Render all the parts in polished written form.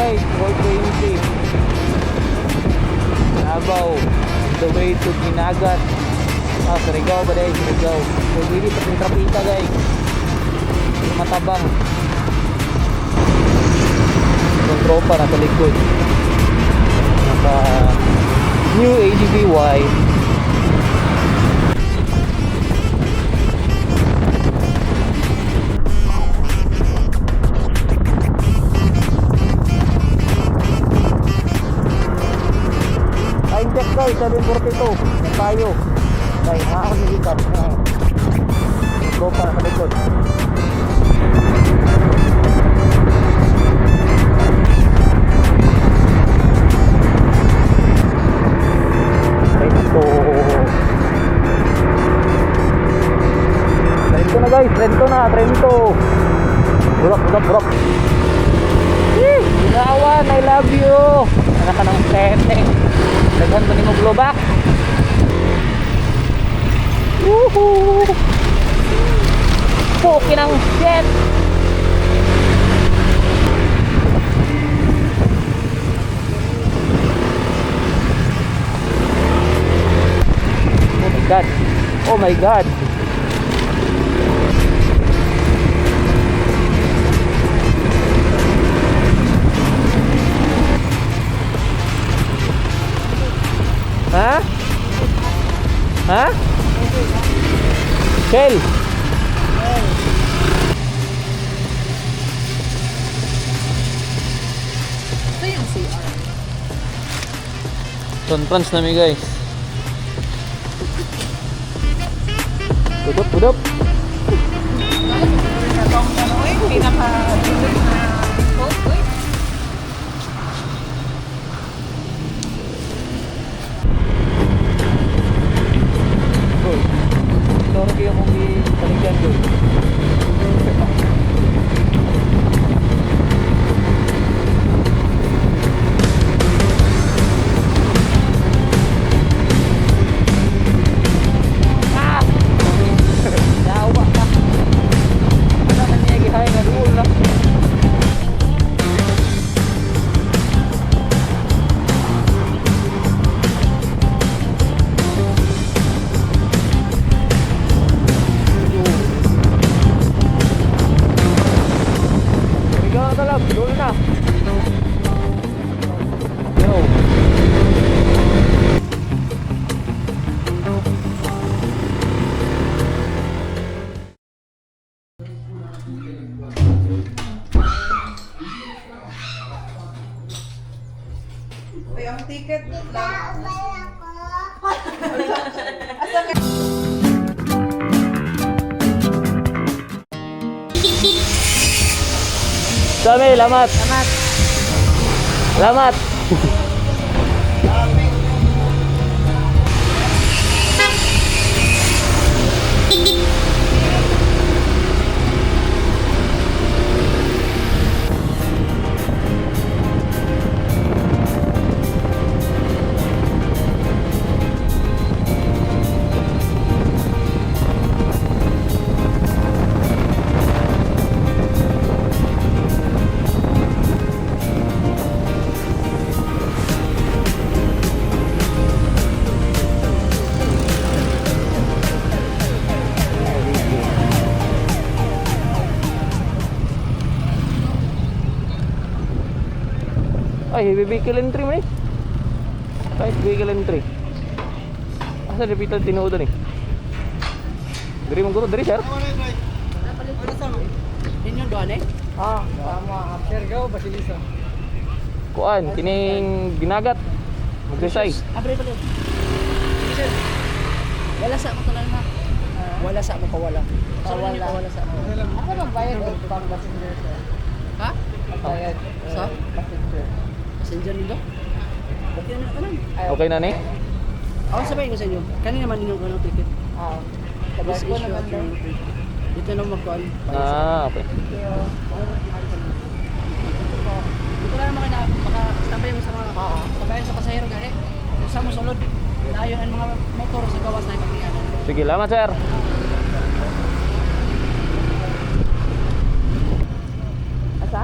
guys, 420. Davao, the way to Ginagat. Surigao ba dahil? Surigao. So, dili pa yung trapika guys. Yung matabang. Yung tropa nasa likod. Naka new ADVY. Time check guys, 7:42. Yan tayo. Dahil ako nilikat. Tropa nasa likod. Trento na guys, Trento na, Trento. Burak. Ginawan, I love you. Anak ka ng tete. Daghan ba ni mo globak? Woohoo! Puki ng shit! Oh my god! Oh my god! Ha? Ha? Shell. Ito yung CR. Trans namin guys. Budop. Pinaka Sorry kayo kung ipaligyan doon. Yawa ka. Ano na niya gihay na doon lang. Doon na. Yo. Ay, ang ticket lang. Dami, lamat. Lamat. Ay, vehicle entry mo eh. Kahit vehicle entry. Asa na pitan tinuod ni? Diri mong diri sir? Ninyo doon eh? Ah, tama. Sergao, Basilisa. Kuan, kining ginagat. Magresay. Abre pa Wala sa mo tanan ha. Wala sa mo kawala. Wala sa mo. Ako nang bayad o pang passenger sir. Ha? Bayad Sa? passenger. Passenger nito? Okay na kanan. Okay na ni? Ako sabihin ko sa inyo. Kanina naman ninyo ano ticket. Ah, This sabay ko issue naman at sir. dito na magkuhan. Okay. Dito na naman kayo makastambay mo sa mga sabayan sa pasahero gani. Kung saan mo sulod. Layo ang mga motor sa gawas na ipagkianan. Sige, salamat sir. Asa?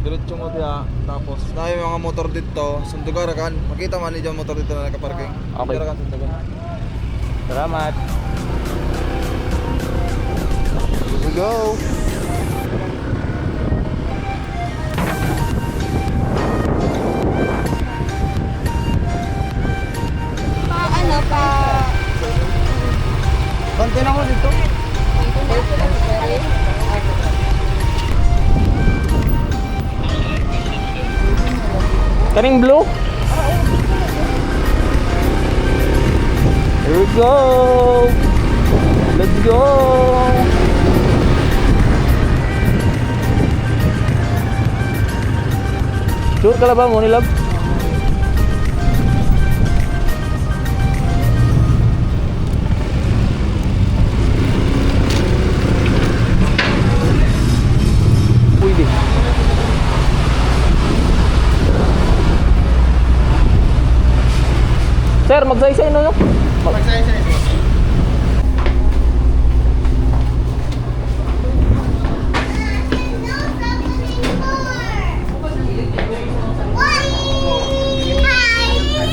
Diretso mo diya, tapos na yung mga motor dito, sundugar kan. Makita man ni motor dito na nakaparking. Okay. Sundugar kan, sundugar. Salamat. Here we go. Ano pa? Bante na ko dito. Kaning blue. Here we go. Let's go. Sure ka lang ba mo nilab? Pwede. Sir, magsaysay no?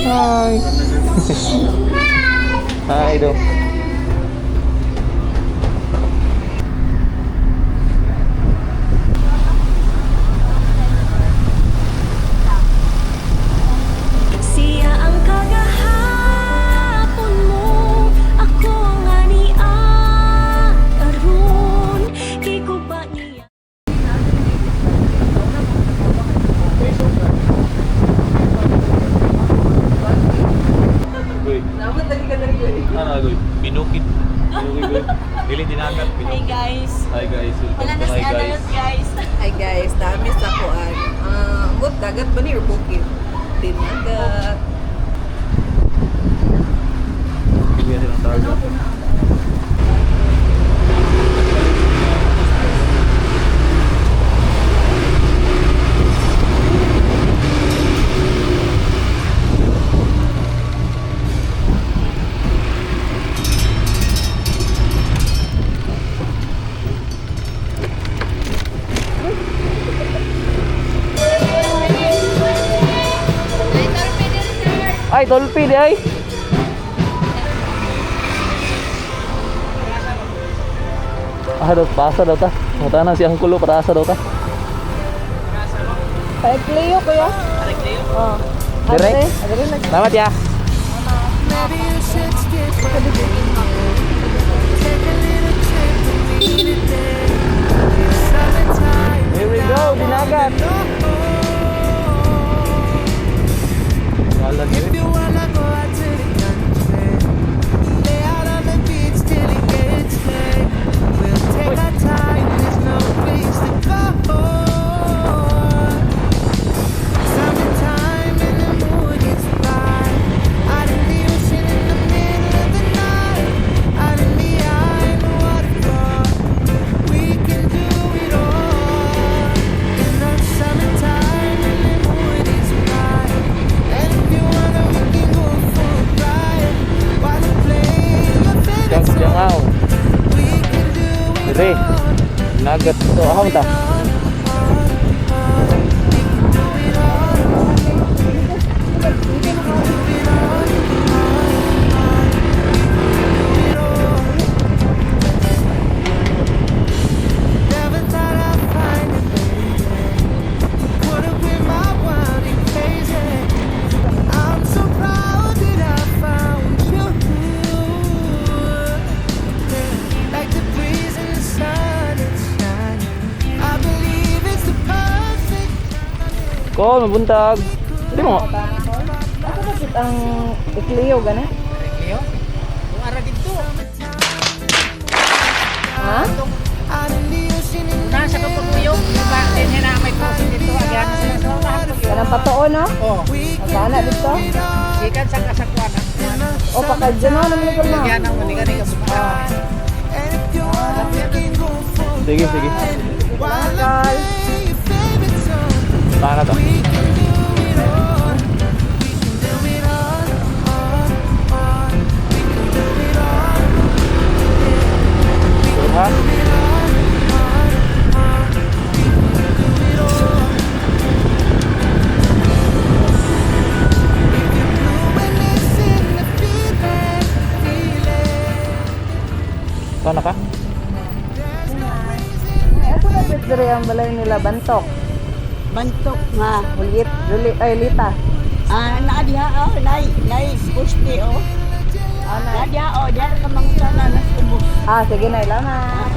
Hi. Hi do. Siya ang kagahapon mo, ako ang aniaron. Di ko ba niya? Goy. Naman lagi ka na rin. Ano goy? Binukit. Binukit goy. Dili dinagat. Hi guys. Hi guys. Wala na si Adalos guys. Hi guys, dami sa kuan. Gut dagat ba ni or bukid? Dinagat. Bigyan silang target. Ay, tolpi di ay. Daw, pasa daw ta. Mata na siyang kulo, pasa daw ta. Ay, Cleo ko ya. Oh. Direct. Selamat ya. Here we go, dinagat. Wala din. Jangaw. Dire. Nagat to ahong ta. Ko, mabuntag. Di mo. Ako bakit ang Cleo gana? Leo? Kung ara dito. Ha? Nasa kapaguyong, diba? Din na may post dito. Agyan na sila sa lahat. Kanang patoo no? Oh, Magana dito. ikan sa kasakwan. O pakadyo na naman ko na. Agyan ang manigan ka bumawa. Sige, sige. Bakal. Sana to. Turun ha? Kana ka? Ay, ako na diri ang balay nila Bantok. Bantok nga. Lita. Naadiha nay pusti Ana. Naadiha diyan ka mangutana nas ubos. Sige na, ilaman.